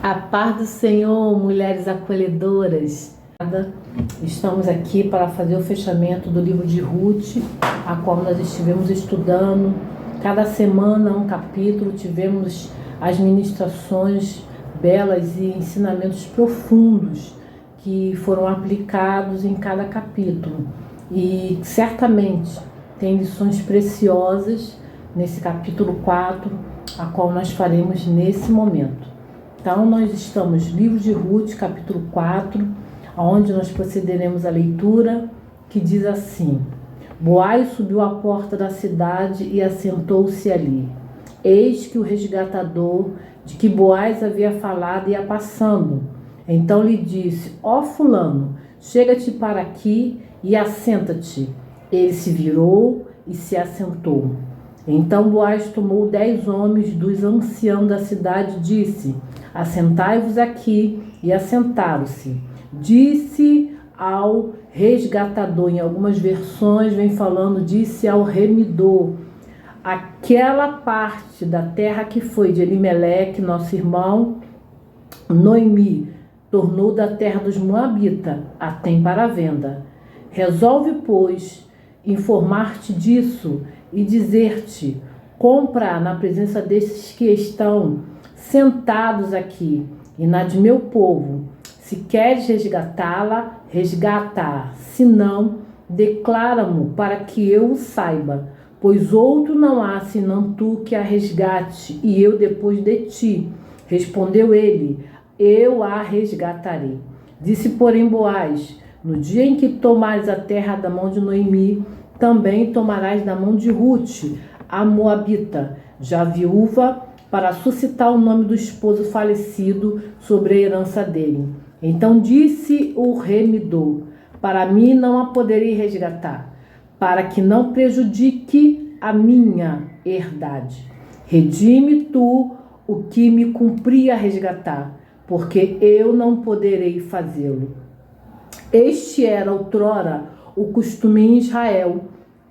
A paz do Senhor, mulheres acolhedoras. Estamos aqui para fazer o fechamento do livro de Ruth, a qual nós estivemos estudando. Cada semana um capítulo, tivemos as ministrações belas e ensinamentos profundos que foram aplicados em cada capítulo. E certamente tem lições preciosas nesse capítulo 4, a qual nós faremos nesse momento. Então, nós estamos no livro de Ruth, capítulo 4, onde nós procederemos a leitura, que diz assim: Boaz subiu à porta da cidade e assentou-se ali. Eis que o resgatador de que Boaz havia falado ia passando. Então lhe disse: Ó fulano, chega-te para aqui e assenta-te. Ele se virou e se assentou. Então Boaz tomou 10 homens dos anciãos da cidade e disse: Assentai-vos aqui, e assentaram-se. Disse ao resgatador, em algumas versões vem falando, disse ao remidor, aquela parte da terra que foi de Elimeleque, nosso irmão, Noemi, tornou da terra dos Moabitas, a tem para a venda. Resolve, pois, informar-te disso e dizer-te: compra na presença desses que estão sentados aqui e na de meu povo. Se queres resgatá-la, resgata-a. Se não, declara-mo para que eu o saiba, pois outro não há senão tu que a resgate, e eu depois de ti. Respondeu ele: eu a resgatarei. Disse, porém, Boaz: no dia em que tomares a terra da mão de Noemi, também tomarás da mão de Ruth, a Moabita, já viúva, para suscitar o nome do esposo falecido sobre a herança dele. Então disse o remidor: para mim não a poderei resgatar, para que não prejudique a minha herdade. Redime tu o que me cumpria resgatar, porque eu não poderei fazê-lo. Este era outrora o costume em Israel,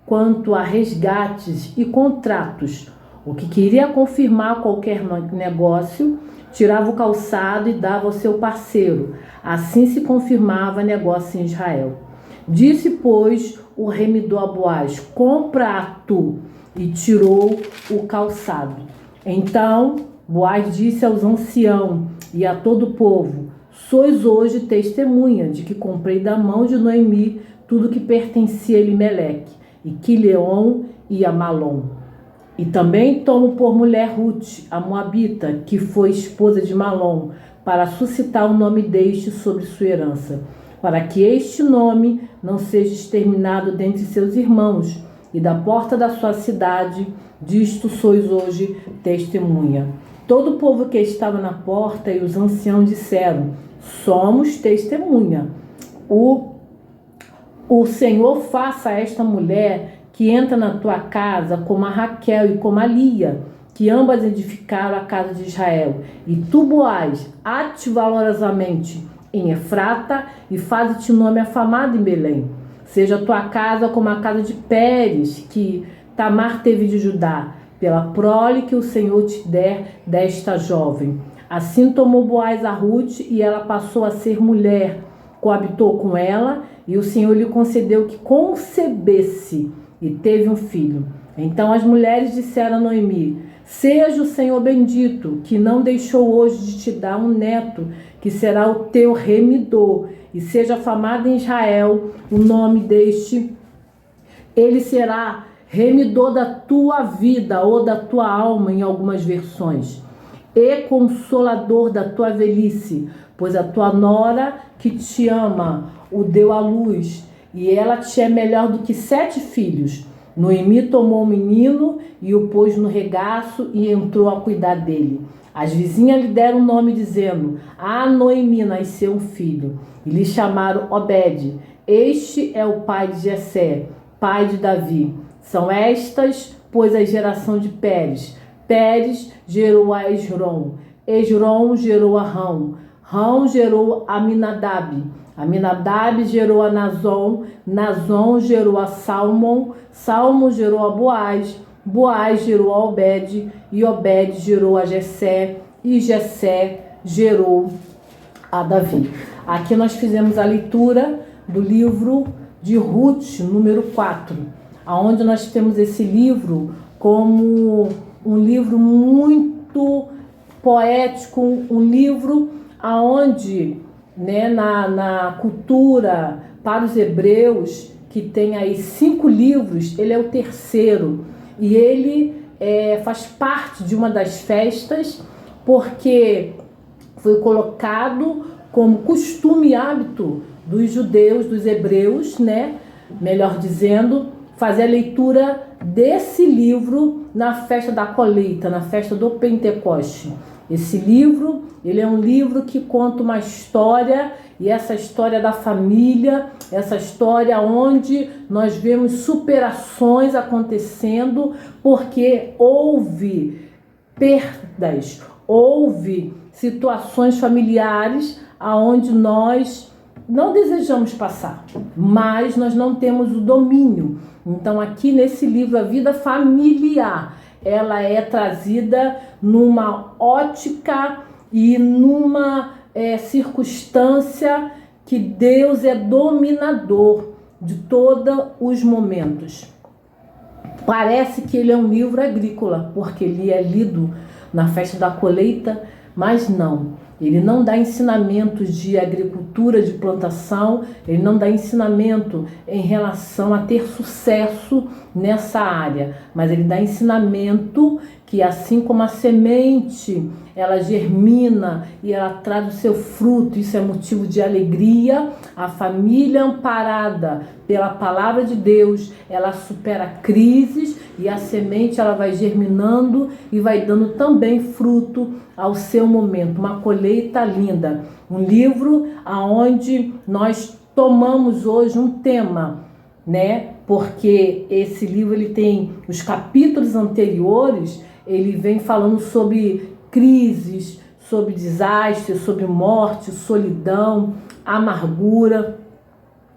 quanto a resgates e contratos. O que queria confirmar qualquer negócio, tirava o calçado e dava ao seu parceiro. Assim se confirmava negócio em Israel. Disse, pois, o remidor a Boaz: compra tu, e tirou o calçado. Então Boaz disse aos anciãos e a todo o povo: sois hoje testemunha de que comprei da mão de Noemi tudo que pertencia a Elimeleque, e Quileon e a Malom. E também tomo por mulher Ruth, a Moabita, que foi esposa de Malom, para suscitar o nome deste sobre sua herança, para que este nome não seja exterminado dentre seus irmãos, e da porta da sua cidade, disto sois hoje testemunha. Todo o povo que estava na porta e os anciãos disseram: somos testemunha. O Senhor faça a esta mulher que entra na tua casa como a Raquel e como a Lia, que ambas edificaram a casa de Israel. E tu, Boaz, ate valorosamente em Efrata e faze-te nome afamado em Belém. Seja a tua casa como a casa de Pérez, que Tamar teve de Judá, pela prole que o Senhor te der desta jovem. Assim tomou Boaz a Ruth, e ela passou a ser mulher, coabitou com ela, e o Senhor lhe concedeu que concebesse, e teve um filho. Então as mulheres disseram a Noemi: seja o Senhor bendito, que não deixou hoje de te dar um neto, que será o teu remidor, e seja afamado em Israel o nome deste. Ele será remidor da tua vida ou da tua alma, em algumas versões, e consolador da tua velhice, pois a tua nora que te ama o deu à luz, e ela te é melhor do que 7 filhos. Noemi tomou o menino e o pôs no regaço e entrou a cuidar dele. As vizinhas lhe deram o nome, dizendo: a Noemi nasceu um filho. E lhe chamaram Obed. Este é o pai de Jessé, pai de Davi. São estas, pois, a geração de Pérez. Pérez gerou a Esrom. Esrom gerou a Rão. Rão gerou a Aminadab. Aminadab gerou a Nazon. Nazon gerou a Salmon. Salmon gerou a Boaz. Boaz gerou a Obed. E Obed gerou a Jessé. E Jessé gerou a Davi. Aqui nós fizemos a leitura do livro de Ruth, número 4, onde nós temos esse livro como um livro muito poético, um livro onde, né, na cultura para os hebreus, que tem aí 5 livros, ele é o terceiro, e ele faz parte de uma das festas, porque foi colocado como costume e hábito dos judeus, dos hebreus, né? Melhor dizendo, fazer a leitura desse livro na festa da colheita, na festa do Pentecoste. Esse livro, ele é um livro que conta uma história, e essa história da família, essa história onde nós vemos superações acontecendo, porque houve perdas, houve situações familiares aonde nós não desejamos passar, mas nós não temos o domínio. Então aqui nesse livro, a vida familiar, ela é trazida numa ótica e numa circunstância que Deus é dominador de todos os momentos. Parece que ele é um livro agrícola, porque ele é lido na festa da colheita, mas não. Ele não dá ensinamentos de agricultura, de plantação, ele não dá ensinamento em relação a ter sucesso nessa área, mas ele dá ensinamento que, assim como a semente, ela germina e ela traz o seu fruto, isso é motivo de alegria. A família amparada pela palavra de Deus, ela supera crises, e a semente ela vai germinando e vai dando também fruto ao seu momento. Uma colheita linda. Um livro aonde nós tomamos hoje um tema, né? Porque esse livro ele tem os capítulos anteriores, ele vem falando sobre crises, sobre desastres, sobre morte, solidão, amargura.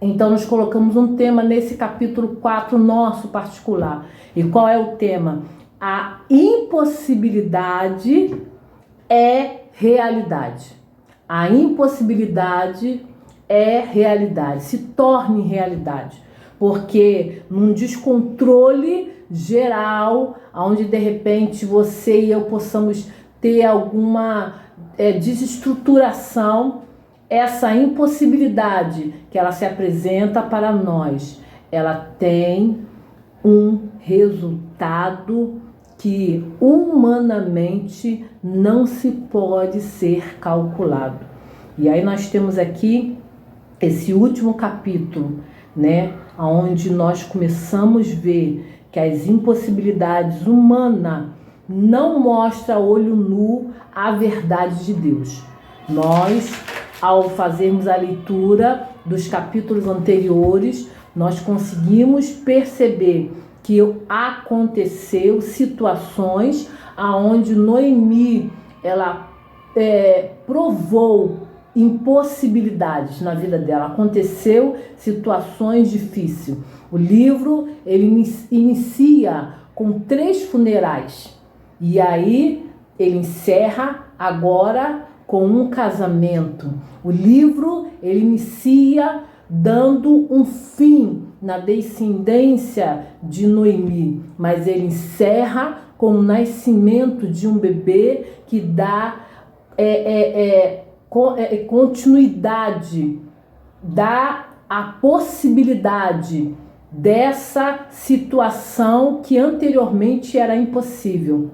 Então nós colocamos um tema nesse capítulo 4 nosso particular. E qual é o tema? A impossibilidade é realidade. A impossibilidade é realidade. Se torne realidade. Porque num descontrole geral, onde de repente você e eu possamos ter alguma desestruturação, essa impossibilidade que ela se apresenta para nós, ela tem um resultado que humanamente não se pode ser calculado. E aí nós temos aqui esse último capítulo, né, onde nós começamos a ver que as impossibilidades humanas não mostram a olho nu a verdade de Deus. Nós, ao fazermos a leitura dos capítulos anteriores, nós conseguimos perceber que aconteceu situações aonde Noemi, ela provou impossibilidades na vida dela. Aconteceu situações difíceis. O livro, ele inicia com 3 funerais. E aí, ele encerra agora com um casamento. O livro, ele inicia dando um fim na descendência de Noemi, mas ele encerra com o nascimento de um bebê que dá continuidade, dá a possibilidade dessa situação que anteriormente era impossível.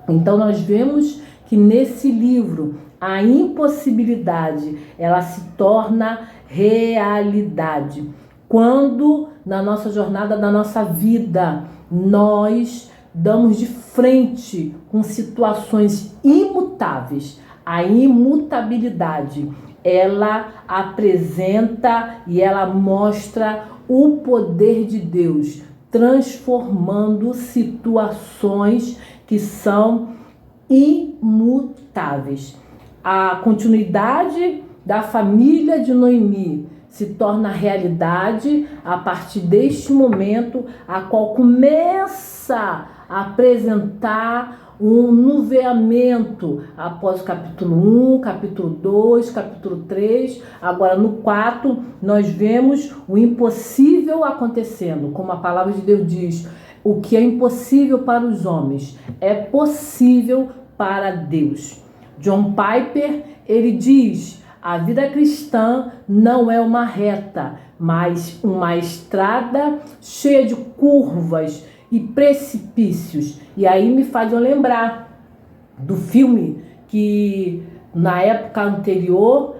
Então nós vemos que nesse livro a impossibilidade ela se torna realidade. Quando na nossa jornada da nossa vida nós damos de frente com situações imutáveis, a imutabilidade ela apresenta e ela mostra o poder de Deus, transformando situações que são imutáveis. A continuidade da família de Noemi se torna realidade a partir deste momento, a qual começa a apresentar um nuveamento após o capítulo 1, capítulo 2, capítulo 3. Agora no 4 nós vemos o impossível acontecendo, como a palavra de Deus diz: o que é impossível para os homens é possível para Deus. John Piper, ele diz: a vida cristã não é uma reta, mas uma estrada cheia de curvas e precipícios. E aí me faz eu lembrar do filme que na época anterior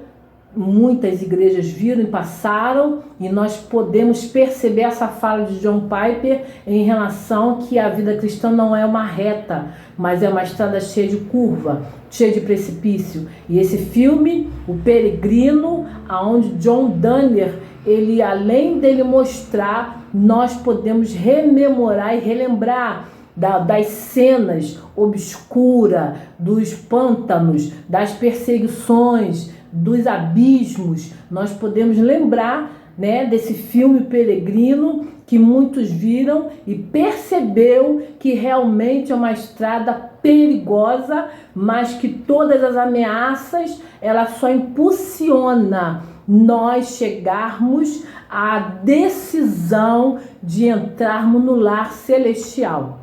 muitas igrejas viram e passaram, e nós podemos perceber essa fala de John Piper em relação que a vida cristã não é uma reta, mas é uma estrada cheia de curva, cheia de precipício. E esse filme, O Peregrino, aonde John Danner, ele, além dele mostrar, nós podemos rememorar e relembrar das cenas obscuras, dos pântanos, das perseguições, dos abismos. Nós podemos lembrar, né, desse filme Peregrino, que muitos viram e percebeu que realmente é uma estrada perigosa, mas que todas as ameaças, ela só impulsiona nós chegarmos à decisão de entrarmos no lar celestial.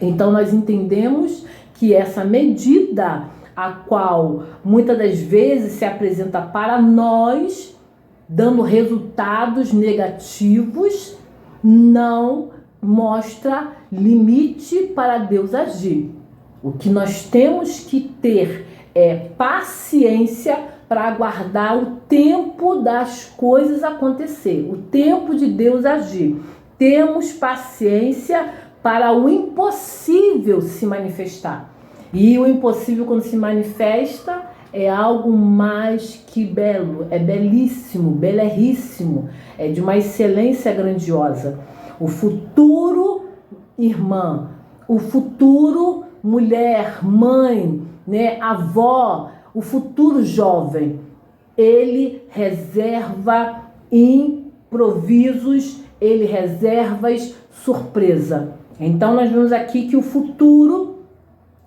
Então nós entendemos que essa medida, a qual muitas das vezes se apresenta para nós, dando resultados negativos, não mostra limite para Deus agir. O que nós temos que ter é paciência para aguardar o tempo das coisas acontecer, o tempo de Deus agir. Temos paciência para o impossível se manifestar. E o impossível, quando se manifesta, é algo mais que belo, é belíssimo, beléríssimo, é de uma excelência grandiosa. O futuro, irmã, o futuro, mulher, mãe, né, avó, o futuro jovem, ele reserva improvisos, ele reserva surpresa. Então nós vemos aqui que o futuro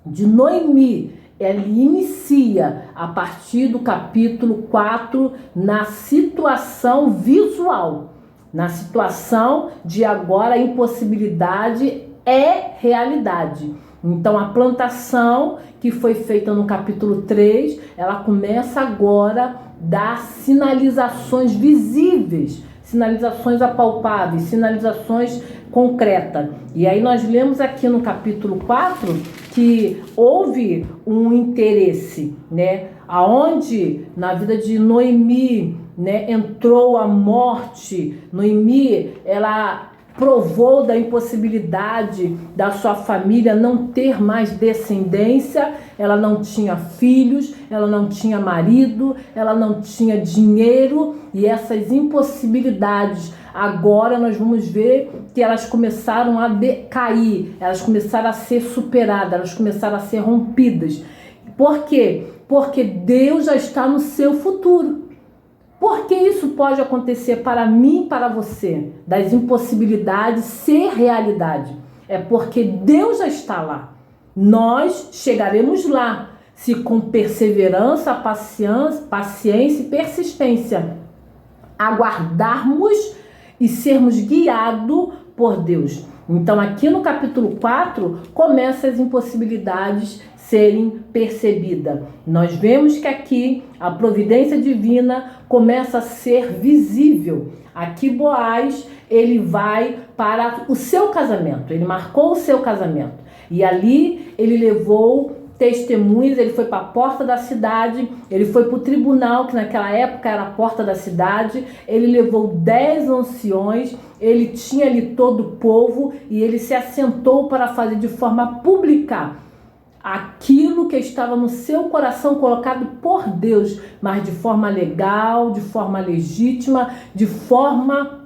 de Noemi, ele inicia a partir do capítulo 4 na situação visual, na situação de agora a impossibilidade é realidade. Então a plantação que foi feita no capítulo 3, ela começa agora a dar sinalizações visíveis, sinalizações apalpáveis, sinalizações concretas. E aí nós lemos aqui no capítulo 4 que houve um interesse, né? Aonde na vida de Noemi, né, entrou a morte. Noemi, ela provou da impossibilidade da sua família não ter mais descendência, ela não tinha filhos, ela não tinha marido, ela não tinha dinheiro, e essas impossibilidades agora nós vamos ver que elas começaram a decair, elas começaram a ser superadas, elas começaram a ser rompidas. Por quê? Porque Deus já está no seu futuro. Por que isso pode acontecer para mim e para você? Das impossibilidades ser realidade. É porque Deus já está lá. Nós chegaremos lá, se com perseverança, paciência e persistência aguardarmos e sermos guiados por Deus. Então aqui no capítulo 4 começam as impossibilidades serem percebidas. Nós vemos que aqui a providência divina começa a ser visível. Aqui Boaz, ele vai para o seu casamento, ele marcou o seu casamento. E ali ele levou testemunhas, ele foi para a porta da cidade, ele foi para o tribunal, que naquela época era a porta da cidade, ele levou 10 anciões, ele tinha ali todo o povo e ele se assentou para fazer de forma pública aquilo que estava no seu coração colocado por Deus, mas de forma legal, de forma legítima, de forma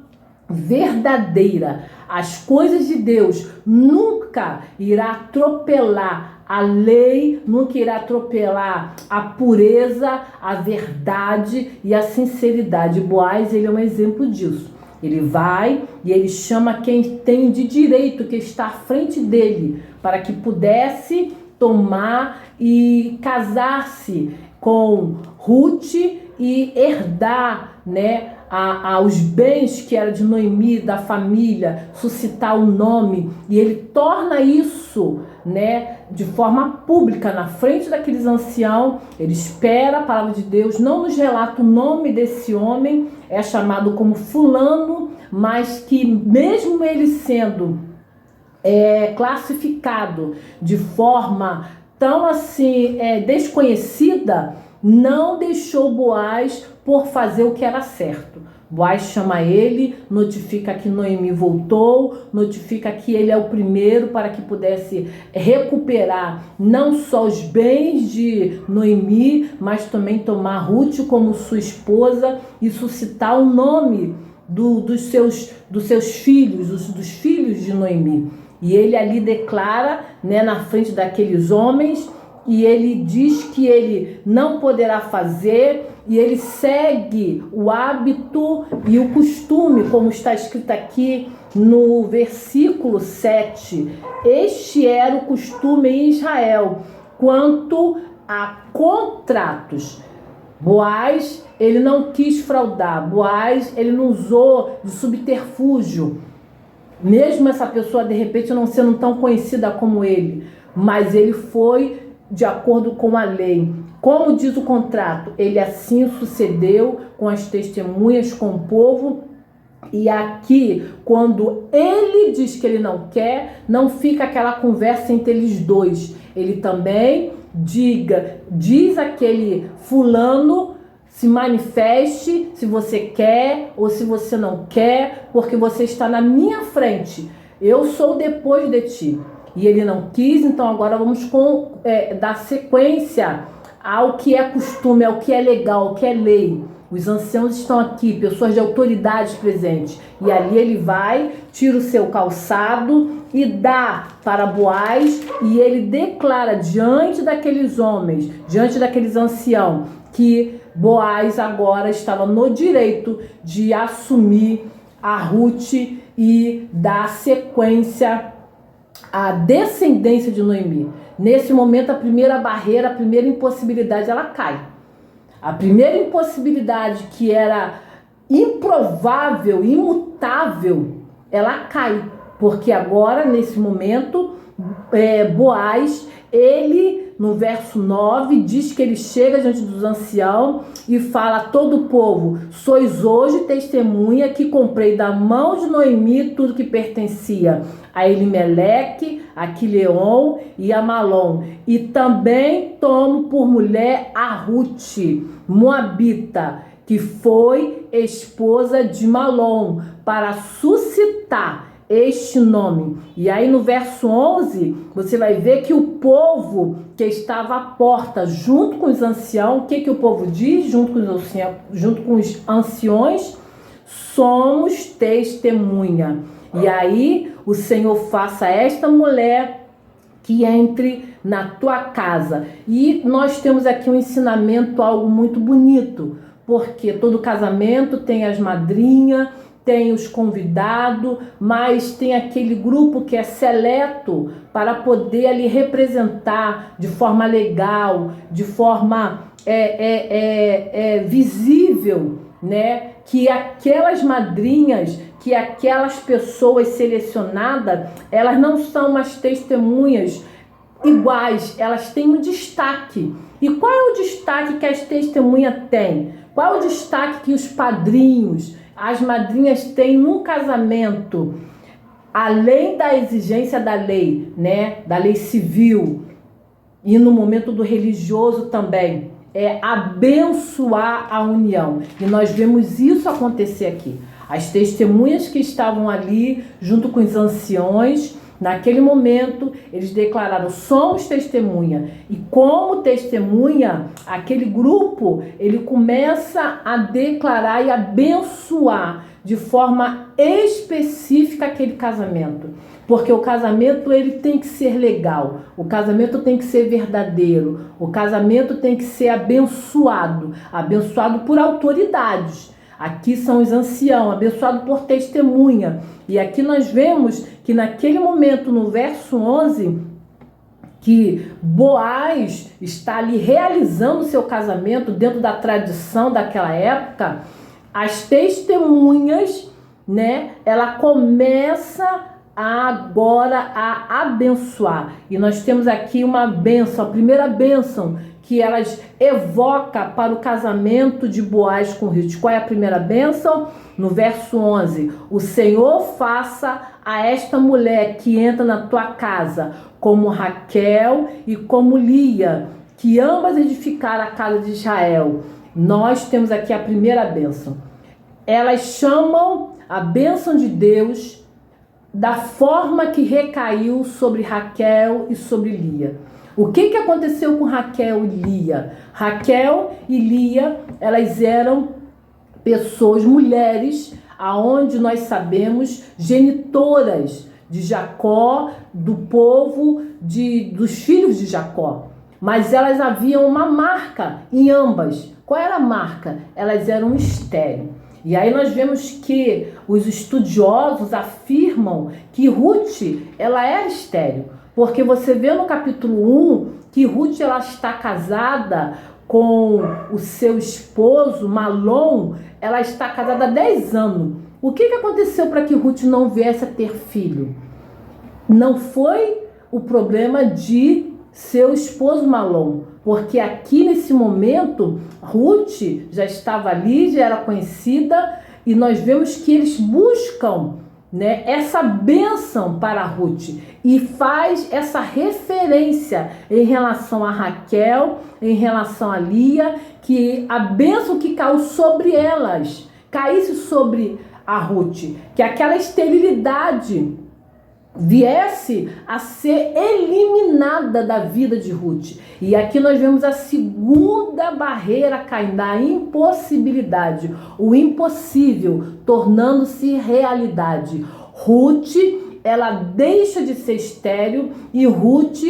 verdadeira. As coisas de Deus nunca irá atropelar a lei, nunca irá atropelar a pureza, a verdade e a sinceridade. Boaz, ele é um exemplo disso. Ele vai e ele chama quem tem de direito, que está à frente dele, para que pudesse tomar e casar-se com Ruth e herdar, né, os bens que era de Noemi, da família, suscitar o nome, e ele torna isso, né, de forma pública, na frente daqueles anciãos. Ele espera, a palavra de Deus não nos relata o nome desse homem, é chamado como fulano, mas que mesmo ele sendo classificado de forma tão assim desconhecida, não deixou Boaz por fazer o que era certo. Boaz chama ele, notifica que Noemi voltou, notifica que ele é o primeiro para que pudesse recuperar não só os bens de Noemi, mas também tomar Ruth como sua esposa e suscitar o nome dos seus filhos, dos filhos de Noemi. E ele ali declara, né, na frente daqueles homens, e ele diz que ele não poderá fazer, e ele segue o hábito e o costume, como está escrito aqui no versículo 7. Este era o costume em Israel quanto a contratos. Boaz, ele não quis fraudar. Boaz, ele não usou de subterfúgio. Mesmo essa pessoa, de repente, não sendo tão conhecida como ele, mas ele foi de acordo com a lei. Como diz o contrato, ele assim sucedeu com as testemunhas, com o povo. E aqui, quando ele diz que ele não quer, não fica aquela conversa entre eles dois. Ele também diz aquele fulano, se manifeste se você quer ou se você não quer, porque você está na minha frente. Eu sou depois de ti. E ele não quis, então agora vamos dar sequência ao que é costume, ao que é legal, ao que é lei. Os anciãos estão aqui, pessoas de autoridade presentes. E ali ele vai, tira o seu calçado e dá para Boaz. E ele declara diante daqueles homens, diante daqueles anciãos, que Boaz agora estava no direito de assumir a Ruth e dar sequência à descendência de Noemi. Nesse momento, a primeira barreira, a primeira impossibilidade, ela cai. A primeira impossibilidade, que era improvável, imutável, ela cai. Porque agora, nesse momento, Boaz, ele, no verso 9, diz que ele chega diante dos anciãos e fala a todo o povo: sois hoje testemunha que comprei da mão de Noemi tudo que pertencia a Elimeleque, a Quileon e a Malom. E também tomo por mulher a Ruth, moabita, que foi esposa de Malom, para suscitar este nome. E aí no verso 11, você vai ver que o povo que estava à porta, junto com os anciãos, o que o povo diz? Junto com os anciões, somos testemunha. E aí o Senhor faça esta mulher que entre na tua casa. E nós temos aqui um ensinamento, algo muito bonito, porque todo casamento tem as madrinhas, tem os convidados, mas tem aquele grupo que é seleto para poder ali representar de forma legal, de forma visível, né? Que aquelas madrinhas, que aquelas pessoas selecionadas, elas não são umas testemunhas iguais, elas têm um destaque. E qual é o destaque que as testemunhas têm? Qual é o destaque que os padrinhos, as madrinhas têm no casamento? Além da exigência da lei, né? Da lei civil, e no momento do religioso também, é abençoar a união. E nós vemos isso acontecer aqui. As testemunhas que estavam ali, junto com os anciões, naquele momento, eles declararam: somos testemunha. E como testemunha, aquele grupo, ele começa a declarar e abençoar de forma específica aquele casamento. Porque o casamento, ele tem que ser legal, o casamento tem que ser verdadeiro, o casamento tem que ser abençoado por autoridades. Aqui são os anciãos, abençoado por testemunha. E aqui nós vemos que naquele momento, no verso 11, que Boaz está ali realizando seu casamento dentro da tradição daquela época, as testemunhas, né, ela começa agora a abençoar. E nós temos aqui uma bênção, a primeira bênção que elas evoca para o casamento de Boaz com Ruth. Qual é a primeira bênção? No verso 11: o Senhor faça a esta mulher que entra na tua casa como Raquel e como Lia, que ambas edificaram a casa de Israel. Nós temos aqui a primeira bênção. Elas chamam a bênção de Deus da forma que recaiu sobre Raquel e sobre Lia. O que aconteceu com Raquel e Lia? Raquel e Lia, elas eram pessoas, mulheres, aonde nós sabemos, genitoras de Jacó, do povo, dos filhos de Jacó. Mas elas haviam uma marca em ambas. Qual era a marca? Elas eram estéril. E aí nós vemos que os estudiosos afirmam que Ruth, ela era estéril. Porque você vê no capítulo 1 que Ruth, ela está casada com o seu esposo, Malom. Ela está casada há 10 anos. O que aconteceu para que Ruth não viesse a ter filho? Não foi o problema de seu esposo Malom, porque aqui nesse momento Ruth já estava ali, já era conhecida, e nós vemos que eles buscam, né, essa bênção para Ruth e faz essa referência em relação a Raquel, em relação a Lia, que a bênção que caiu sobre elas caísse sobre a Ruth, que aquela esterilidade viesse a ser eliminada da vida de Ruth. E aqui nós vemos a segunda barreira caindo, da impossibilidade, o impossível tornando-se realidade. Ruth, ela deixa de ser estéril e Ruth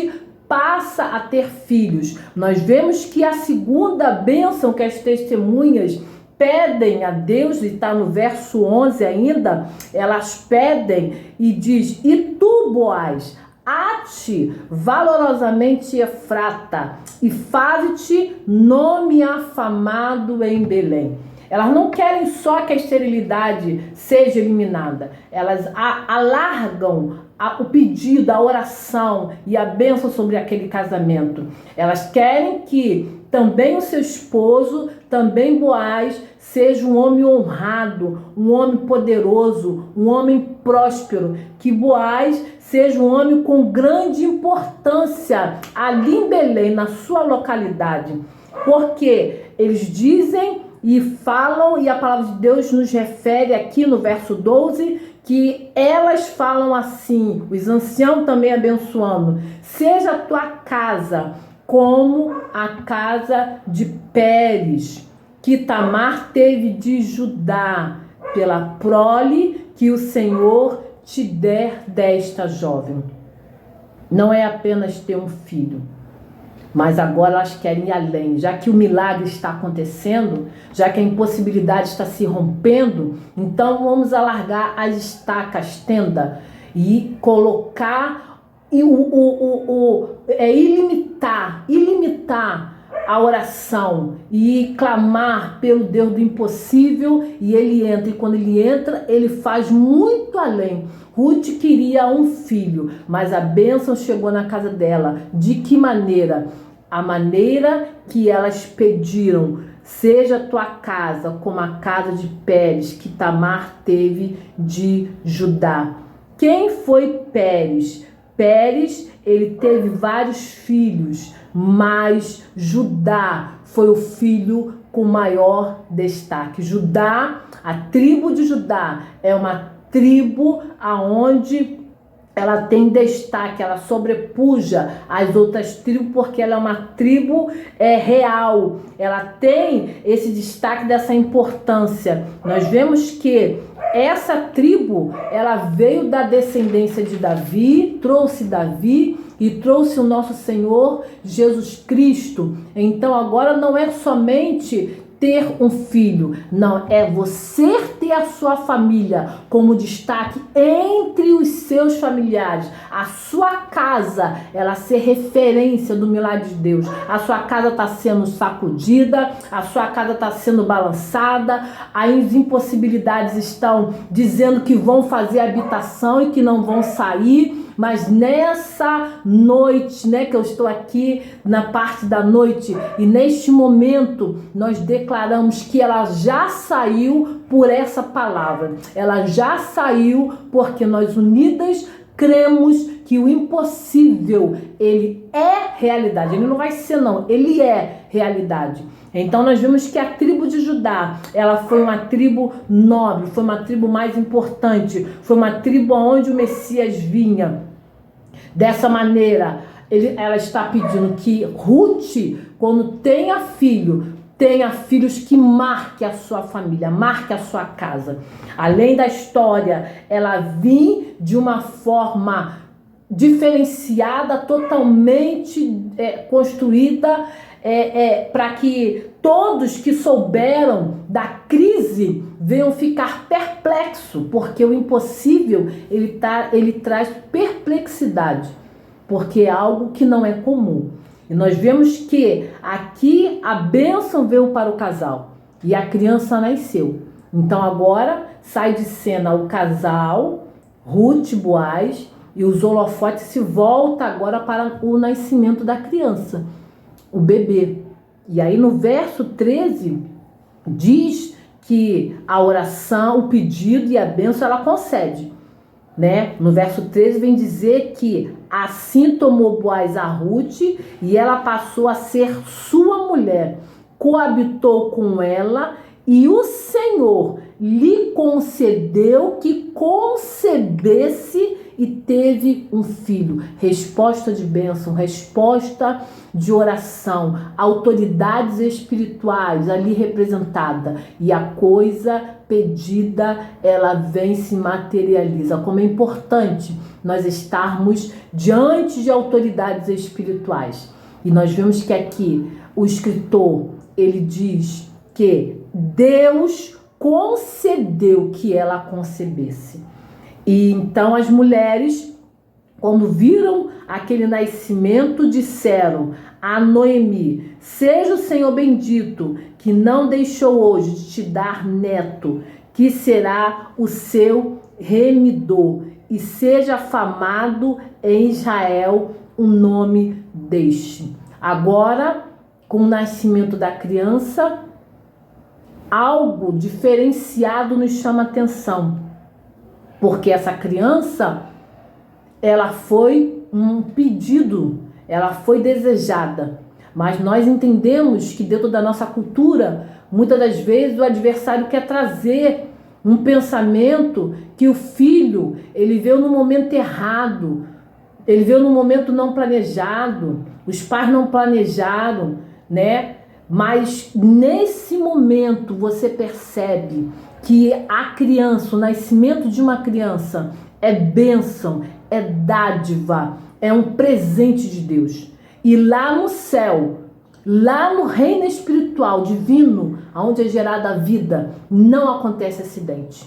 passa a ter filhos. Nós vemos que a segunda bênção que as testemunhas pedem a Deus, e está no verso 11 ainda, elas pedem e diz: e tu, Boaz, ate valorosamente Efrata e faze-te nome afamado em Belém. Elas não querem só que a esterilidade seja eliminada, elas alargam o pedido, a oração e a bênção sobre aquele casamento. Elas querem que também o seu esposo, também Boaz, seja um homem honrado, um homem poderoso, um homem próspero. Que Boaz seja um homem com grande importância ali em Belém, na sua localidade. Porque eles dizem e falam, e a palavra de Deus nos refere aqui no verso 12, que elas falam assim, os anciãos também abençoando: seja a tua casa como a casa de Pérez, que Tamar teve de Judá, pela prole que o Senhor te der desta jovem. Não é apenas ter um filho, mas agora elas querem ir além. Já que o milagre está acontecendo, já que a impossibilidade está se rompendo, então vamos alargar as estacas, tenda, e colocar e ilimitar a oração e clamar pelo Deus do impossível, e ele entra, e quando ele entra, ele faz muito além. Ruth queria um filho, mas a bênção chegou na casa dela. De que maneira? A maneira que elas pediram: seja a tua casa como a casa de Pérez, que Tamar teve de Judá. Quem foi Pérez? Pérez, ele teve vários filhos, mas Judá foi o filho com maior destaque. Judá, a tribo de Judá, é uma tribo aonde ela tem destaque, ela sobrepuja as outras tribos, porque ela é uma tribo real, ela tem esse destaque, dessa importância. Nós vemos que essa tribo, ela veio da descendência de Davi, e trouxe o nosso Senhor Jesus Cristo. Então agora não é somente ter um filho. Não, é você ter a sua família como destaque entre os seus familiares. A sua casa, ela ser referência do milagre de Deus. A sua casa está sendo sacudida, a sua casa está sendo balançada, as impossibilidades estão dizendo que vão fazer habitação e que não vão sair. Mas nessa noite, né, que eu estou aqui na parte da noite, e neste momento nós declaramos que ela já saiu por essa palavra. Ela já saiu porque nós unidas cremos que o impossível, ele é realidade. Ele não vai ser não, ele é realidade. Então nós vimos que a tribo de Judá, ela foi uma tribo nobre, foi uma tribo mais importante, foi uma tribo onde o Messias vinha. Dessa maneira, ela está pedindo que Ruth, quando tenha filhos que marque a sua família, marque a sua casa. Além da história, ela vinha de uma forma diferenciada, totalmente construída, para que todos que souberam da crise venham ficar perplexos, porque o impossível ele traz perplexidade, porque é algo que não é comum. E nós vemos que aqui a bênção veio para o casal e a criança nasceu. Então agora sai de cena o casal, Ruth, Boaz, e os holofotes se volta agora para o nascimento da criança, o bebê. E aí no verso 13 diz que a oração, o pedido e a bênção ela concede, né? No verso 13 vem dizer que assim tomou Boaz a Ruth e ela passou a ser sua mulher, coabitou com ela e o Senhor lhe concedeu que concebesse e teve um filho. Resposta de bênção, resposta de oração, autoridades espirituais ali representada, e a coisa pedida ela vem se materializa. Como é importante nós estarmos diante de autoridades espirituais. E nós vemos que aqui o escritor ele diz que Deus concedeu que ela concebesse. E então as mulheres, quando viram aquele nascimento, disseram a Noemi: seja o Senhor bendito, que não deixou hoje de te dar neto, que será o seu remidor, e seja famado em Israel o nome deste. Agora, com o nascimento da criança, algo diferenciado nos chama atenção. Porque essa criança, ela foi um pedido, ela foi desejada. Mas nós entendemos que dentro da nossa cultura, muitas das vezes o adversário quer trazer um pensamento que o filho, ele veio no momento errado, ele veio no momento não planejado, os pais não planejaram, né? Mas nesse momento você percebe que a criança, o nascimento de uma criança é bênção, é dádiva, é um presente de Deus. E lá no céu, lá no reino espiritual divino, onde é gerada a vida, não acontece acidente.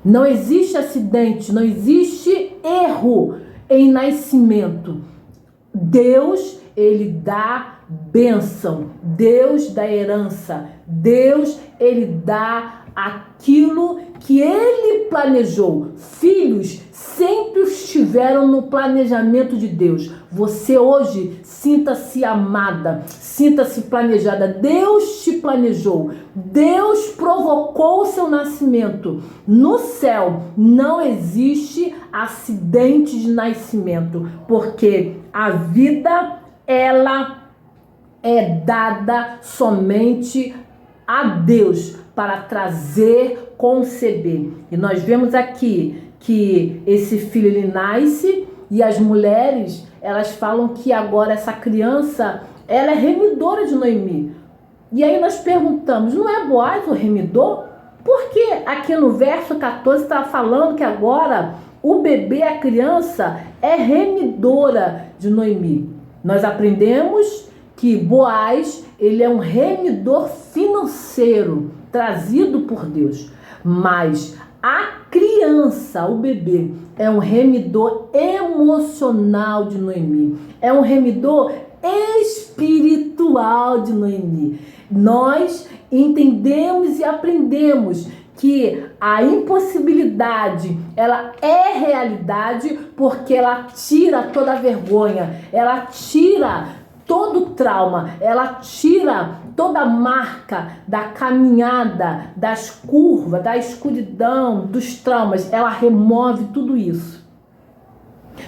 Não existe acidente, não existe erro em nascimento. Deus, ele dá bênção, Deus dá herança, Deus, ele dá aquilo que ele planejou. Filhos sempre estiveram no planejamento de Deus. Você hoje sinta-se amada, sinta-se planejada. Deus te planejou, Deus provocou o seu nascimento. No céu não existe acidente de nascimento, porque a vida ela é dada somente a Deus para trazer, conceber. E nós vemos aqui que esse filho ele nasce e as mulheres, elas falam que agora essa criança, ela é remidora de Noemi. E aí nós perguntamos, não é Boaz o remidor? Porque aqui no verso 14 está falando que agora o bebê, a criança, é remidora de Noemi. Nós aprendemos que Boaz, ele é um remidor financeiro trazido por Deus, mas a criança, o bebê, é um remidor emocional de Noemi, é um remidor espiritual de Noemi. Nós entendemos e aprendemos que a impossibilidade, ela é realidade porque ela tira toda a vergonha, ela tira todo o trauma, ela tira toda a marca da caminhada, das curvas, da escuridão, dos traumas, ela remove tudo isso.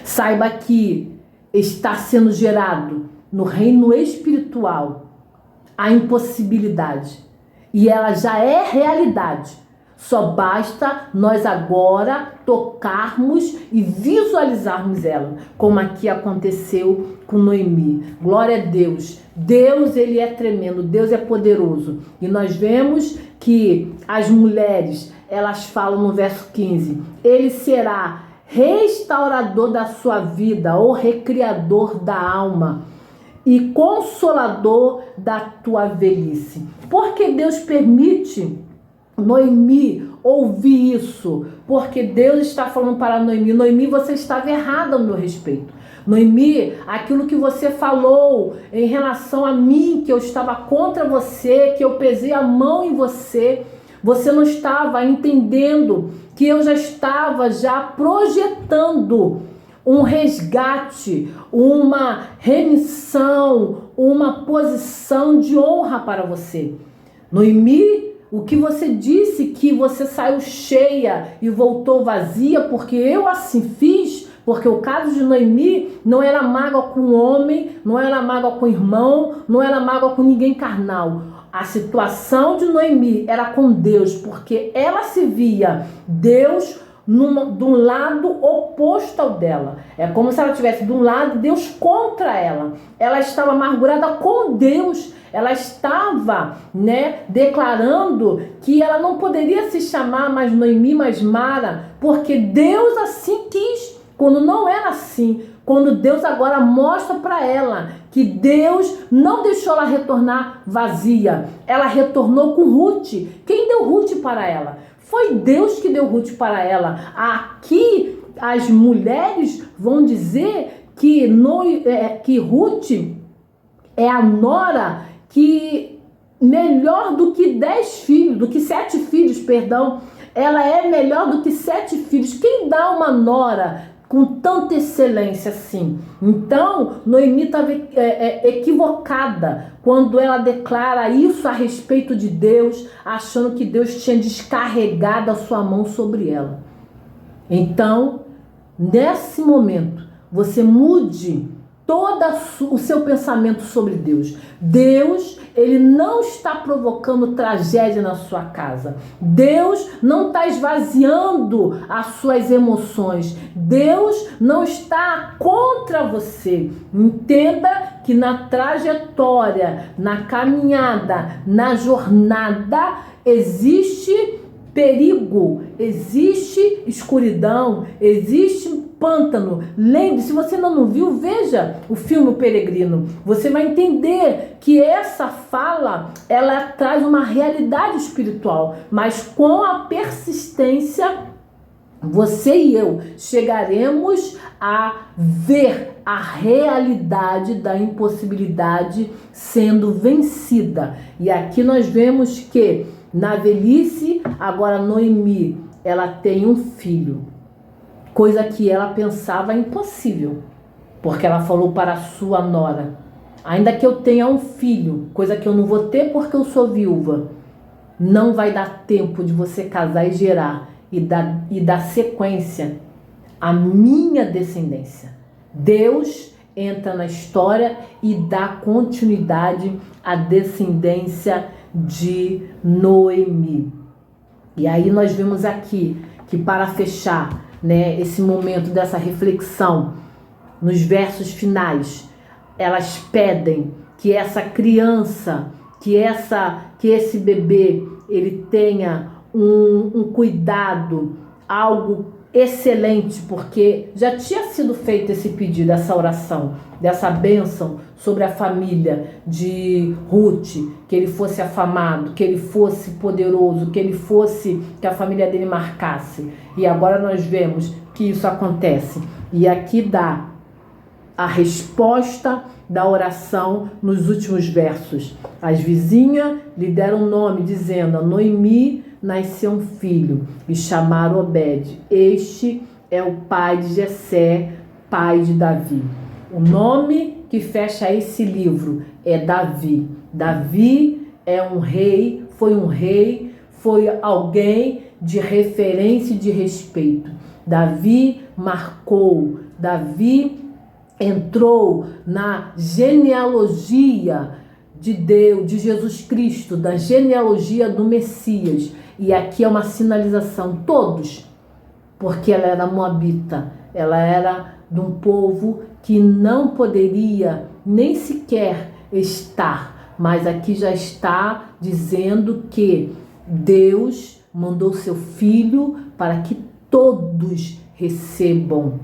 Saiba que está sendo gerado no reino espiritual a impossibilidade e ela já é realidade. Só basta nós agora tocarmos e visualizarmos ela, como aqui aconteceu com Noemi. Glória a Deus. Deus, ele é tremendo, Deus é poderoso. E nós vemos que as mulheres, elas falam no verso 15, ele será restaurador da sua vida, ou recriador da alma, e consolador da tua velhice. Porque Deus permite Noemi ouvir isso? Porque Deus está falando para Noemi: Noemi, você estava errada ao meu respeito. Noemi, aquilo que você falou em relação a mim, que eu estava contra você, que eu pesei a mão em você, você não estava entendendo que eu já estava projetando um resgate, uma remissão, uma posição de honra para você. Noemi, o que você disse que você saiu cheia e voltou vazia, porque eu assim fiz, porque o caso de Noemi não era mágoa com o homem, não era mágoa com o irmão, não era mágoa com ninguém carnal. A situação de Noemi era com Deus, porque ela se via Deus de um lado oposto ao dela. É como se ela estivesse de um lado, Deus contra ela. Ela estava amargurada com Deus. Ela estava, declarando que ela não poderia se chamar mais Noemi, mas Mara, porque Deus assim quis, quando não era assim. Quando Deus agora mostra para ela que Deus não deixou ela retornar vazia. Ela retornou com Ruth. Quem deu Ruth para ela? Foi Deus que deu Ruth para ela. Aqui as mulheres vão dizer que Ruth é a nora que melhor do que 10 filhos, do que 7 filhos, perdão. Ela é melhor do que 7 filhos. Quem dá uma nora com tanta excelência assim? Então, Noemi estava equivocada quando ela declara isso a respeito de Deus, achando que Deus tinha descarregado a sua mão sobre ela. Então, nesse momento, você mude todo o seu pensamento sobre Deus. Deus, ele não está provocando tragédia na sua casa. Deus não está esvaziando as suas emoções. Deus não está contra você. Entenda que na trajetória, na caminhada, na jornada, existe perigo, existe escuridão, existe pântano. Lembre-se, se você não viu, veja o filme O Peregrino. Você vai entender que essa fala, ela traz uma realidade espiritual, mas com a persistência, você e eu chegaremos a ver a realidade da impossibilidade sendo vencida. E aqui nós vemos que na velhice, agora Noemi, ela tem um filho, coisa que ela pensava impossível, porque ela falou para a sua nora: ainda que eu tenha um filho, coisa que eu não vou ter porque eu sou viúva, não vai dar tempo de você casar e gerar e dar sequência à minha descendência. Deus entra na história e dá continuidade à descendência de Noemi. E aí nós vimos aqui que, para fechar, esse momento dessa reflexão, nos versos finais, elas pedem que essa criança, que esse bebê, ele tenha um cuidado, algo excelente, porque já tinha sido feito esse pedido, essa oração, dessa bênção sobre a família de Ruth, que ele fosse afamado, que ele fosse poderoso, que a família dele marcasse. E agora nós vemos que isso acontece. E aqui dá a resposta da oração nos últimos versos. As vizinhas lhe deram nome, dizendo: a Noemi nasceu um filho, e chamaram Obed. Este é o pai de Jessé, pai de Davi. O nome que fecha esse livro é Davi. Davi é um rei, foi alguém de referência e de respeito. Davi marcou, Davi entrou na genealogia de Deus, de Jesus Cristo, da genealogia do Messias. E aqui é uma sinalização, todos, porque ela era moabita, ela era de um povo que não poderia nem sequer estar, mas aqui já está dizendo que Deus mandou seu filho para que todos recebam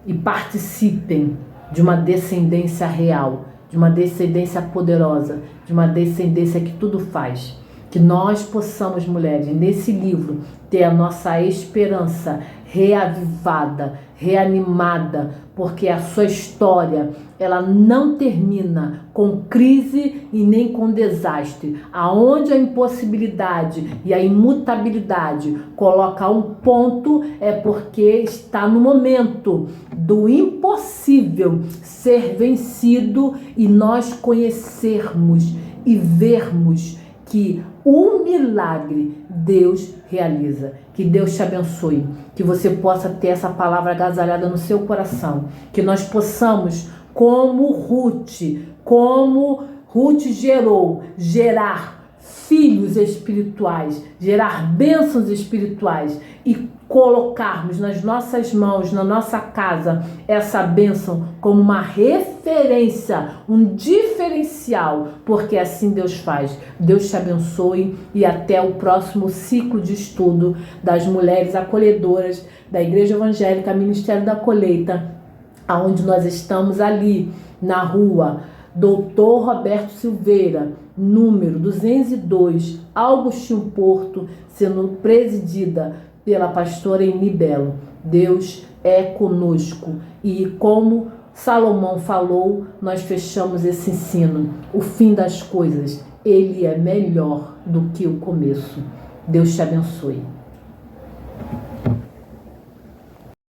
e participem de uma descendência real, de uma descendência poderosa, de uma descendência que tudo faz. Que nós possamos, mulheres, nesse livro, ter a nossa esperança reavivada, reanimada, porque a sua história, ela não termina com crise e nem com desastre. Aonde a impossibilidade e a imutabilidade coloca um ponto, é porque está no momento do impossível ser vencido e nós conhecermos e vermos que o milagre Deus realiza. Que Deus te abençoe, que você possa ter essa palavra agasalhada no seu coração, que nós possamos, como Ruth gerar filhos espirituais, gerar bênçãos espirituais e colocarmos nas nossas mãos, na nossa casa, essa bênção como uma referência, um diferencial, porque assim Deus faz. Deus te abençoe e até o próximo ciclo de estudo das mulheres acolhedoras da Igreja Evangélica Ministério da Colheita, aonde nós estamos ali na rua Doutor Roberto Silveira, número 202, Agostinho Porto, sendo presidida pela pastora Eni Belo. Deus é conosco e, como Salomão falou, nós fechamos esse ensino. O fim das coisas, ele é melhor do que o começo. Deus te abençoe.